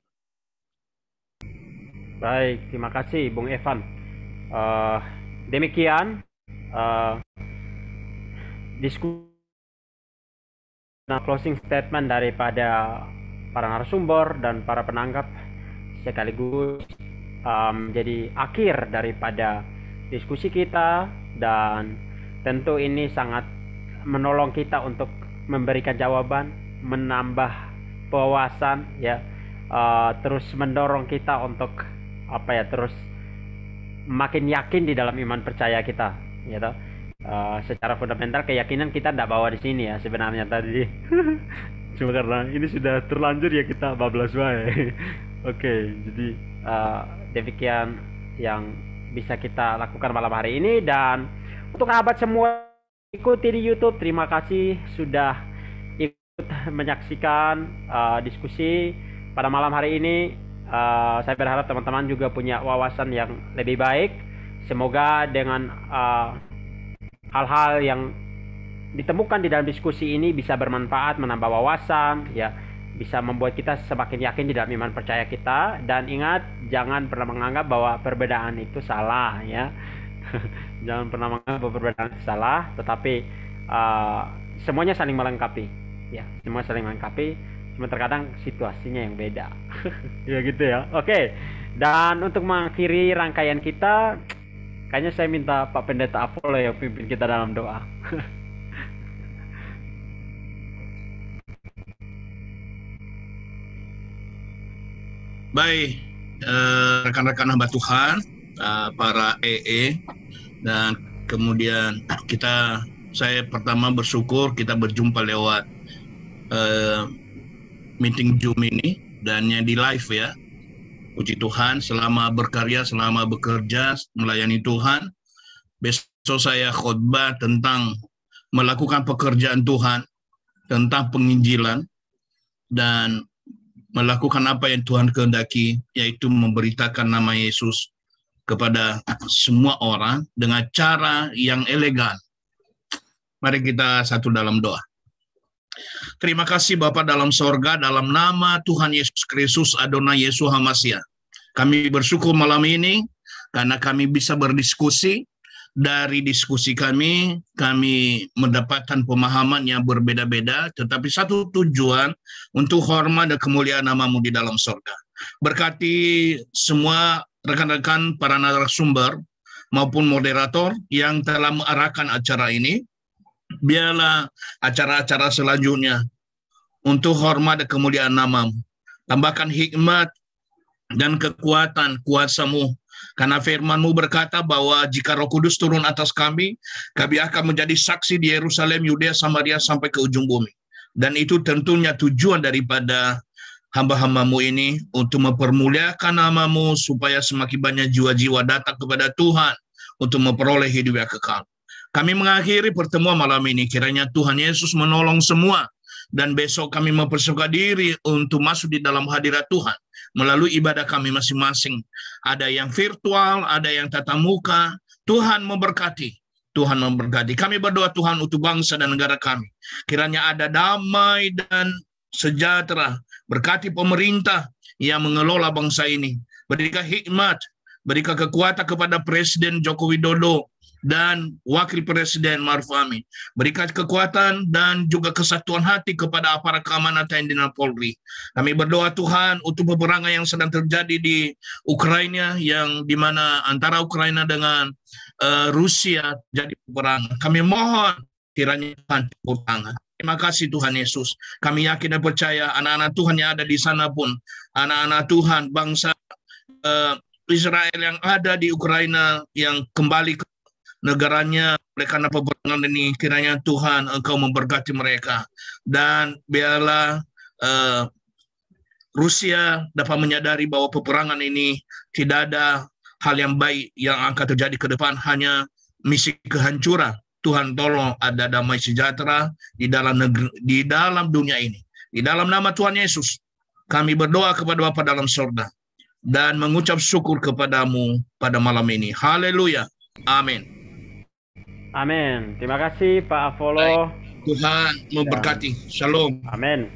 Speaker 2: Baik, terima kasih Bung Evan. Demikian diskusi closing statement daripada para narasumber dan para penanggap, sekaligus jadi akhir daripada diskusi kita, dan tentu ini sangat menolong kita untuk memberikan jawaban, menambah wawasan ya, terus mendorong kita untuk terus makin yakin di dalam iman percaya kita gitu. Secara fundamental keyakinan kita tidak bawa di sini ya sebenarnya tadi. Cuma karena ini sudah terlanjur ya kita bablas wae. Oke, jadi demikian yang bisa kita lakukan malam hari ini. Dan untuk sahabat semua ikuti di YouTube, terima kasih sudah ikut menyaksikan diskusi pada malam hari ini. Saya berharap teman-teman juga punya wawasan yang lebih baik. Semoga dengan hal-hal yang ditemukan di dalam diskusi ini bisa bermanfaat, menambah wawasan ya, bisa membuat kita semakin yakin di dalam iman percaya kita. Dan ingat, jangan pernah menganggap bahwa perbedaan itu salah ya. Jangan pernah menganggap bahwa perbedaan itu salah, tetapi semuanya saling melengkapi ya, semua saling melengkapi. Cuma terkadang situasinya yang beda. Ya gitu ya. Oke. Dan untuk mengakhiri rangkaian kita, kayaknya saya minta Pak Pendeta Apollo yang pimpin kita dalam doa.
Speaker 7: Baik, rekan-rekan hamba Tuhan, para EE, dan kemudian saya pertama bersyukur kita berjumpa lewat meeting Zoom ini dan yang di live ya. Puji Tuhan, selama berkarya, selama bekerja, melayani Tuhan. Besok saya khotbah tentang melakukan pekerjaan Tuhan, tentang penginjilan, dan melakukan apa yang Tuhan kehendaki, yaitu memberitakan nama Yesus kepada semua orang dengan cara yang elegan. Mari kita satu dalam doa. Terima kasih Bapa dalam sorga, dalam nama Tuhan Yesus Kristus, Adonai Yesus HaMashiach. Kami bersyukur malam ini karena kami bisa berdiskusi. Dari diskusi kami mendapatkan pemahaman yang berbeda-beda, tetapi satu tujuan untuk hormat dan kemuliaan nama-Mu di dalam sorga. Berkati semua rekan-rekan para narasumber maupun moderator yang telah mengarahkan acara ini. Biarlah acara-acara selanjutnya untuk hormat dan kemuliaan nama-Mu. Tambahkan hikmat dan kekuatan kuasa-Mu. Karena firman-Mu berkata bahwa jika Roh Kudus turun atas kami akan menjadi saksi di Yerusalem, Yudea, Samaria, sampai ke ujung bumi. Dan itu tentunya tujuan daripada hamba-hamba-Mu ini untuk mempermuliakan nama-Mu supaya semakin banyak jiwa-jiwa datang kepada Tuhan untuk memperoleh hidup yang kekal. Kami mengakhiri pertemuan malam ini, kiranya Tuhan Yesus menolong semua. Dan besok kami mempersiapkan diri untuk masuk di dalam hadirat Tuhan melalui ibadah kami masing-masing. Ada yang virtual, ada yang tatap muka. Tuhan memberkati. Tuhan memberkati. Kami berdoa Tuhan untuk bangsa dan negara kami. Kiranya ada damai dan sejahtera. Berkati pemerintah yang mengelola bangsa ini. Berikan hikmat, berikan kekuatan kepada Presiden Joko Widodo dan Wakil Presiden Maruf Amin. Berikan kekuatan dan juga kesatuan hati kepada aparat keamanan TNI dan Polri. Kami berdoa Tuhan untuk peperangan yang sedang terjadi di Ukraina, yang dimana antara Ukraina dengan Rusia jadi peperangan. Kami mohon kiranya Tuhan turun tangan. Terima kasih Tuhan Yesus. Kami yakin dan percaya anak-anak Tuhan yang ada di sana pun, anak-anak Tuhan bangsa Israel yang ada di Ukraina yang kembali ke negaranya oleh karena peperangan ini, kiranya Tuhan Engkau memberkati mereka, dan biarlah Rusia dapat menyadari bahwa peperangan ini tidak ada hal yang baik yang akan terjadi ke depan, hanya misi kehancuran. Tuhan tolong ada damai sejahtera di dalam negeri, di dalam dunia ini. Di dalam nama Tuhan Yesus kami berdoa kepada Bapa dalam surga dan mengucap syukur kepadamu pada malam ini. Haleluya. Amin.
Speaker 2: Amin. Terima kasih Pak Apollo.
Speaker 7: Tuhan memberkati. Shalom.
Speaker 2: Amin.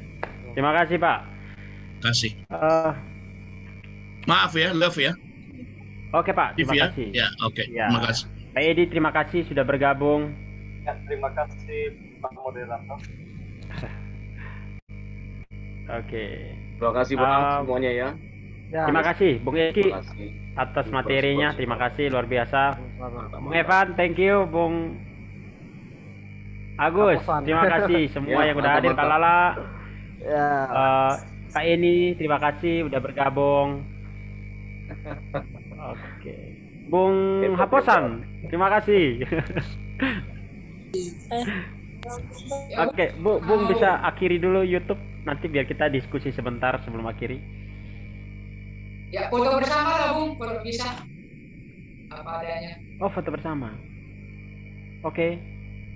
Speaker 2: Terima kasih Pak.
Speaker 7: Terima kasih. Maaf ya, love ya.
Speaker 2: Oke Pak, terima kasih.
Speaker 7: Ya, oke. Ya. Terima kasih.
Speaker 2: Pak Edi, terima kasih sudah bergabung.
Speaker 3: Ya, terima kasih Pak Moderator.
Speaker 2: Oke.
Speaker 9: Terima kasih Bang semuanya ya.
Speaker 2: Terima kasih Bung Eki atas materinya. Terima kasih luar biasa. Bung Evan, thank you. Bung Agus, terima kasih semua yang udah hadir. Kak Lala, Kak Eni, terima kasih udah bergabung. Oke. Bung Haposan, terima kasih. Oke, Bung bisa akhiri dulu YouTube, nanti biar kita diskusi sebentar sebelum akhiri.
Speaker 8: Ya, foto bersama lah Bung, kalau bisa. Apa adanya.
Speaker 2: Oh, foto bersama. Oke.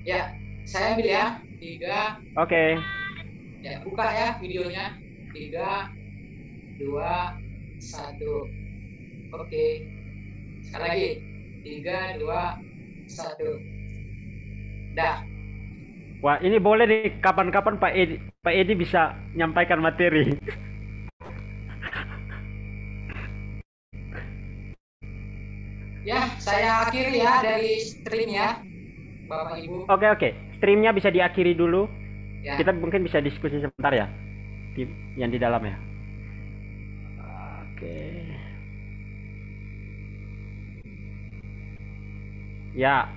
Speaker 8: Ya, saya ambil ya. 3.
Speaker 2: Oke.
Speaker 8: Ya, buka ya videonya. 3, 2, 1. Oke. Sekali lagi. 3, 2, 1. Dah.
Speaker 2: Wah, ini boleh nih kapan-kapan Pak Edi bisa nyampaikan materi.
Speaker 8: Ya, saya akhiri ya dari stream ya, Bapak Ibu.
Speaker 2: Oke. Streamnya bisa diakhiri dulu.
Speaker 8: Ya.
Speaker 2: Kita mungkin bisa diskusi sebentar ya, yang di dalam ya. Oke. Ya,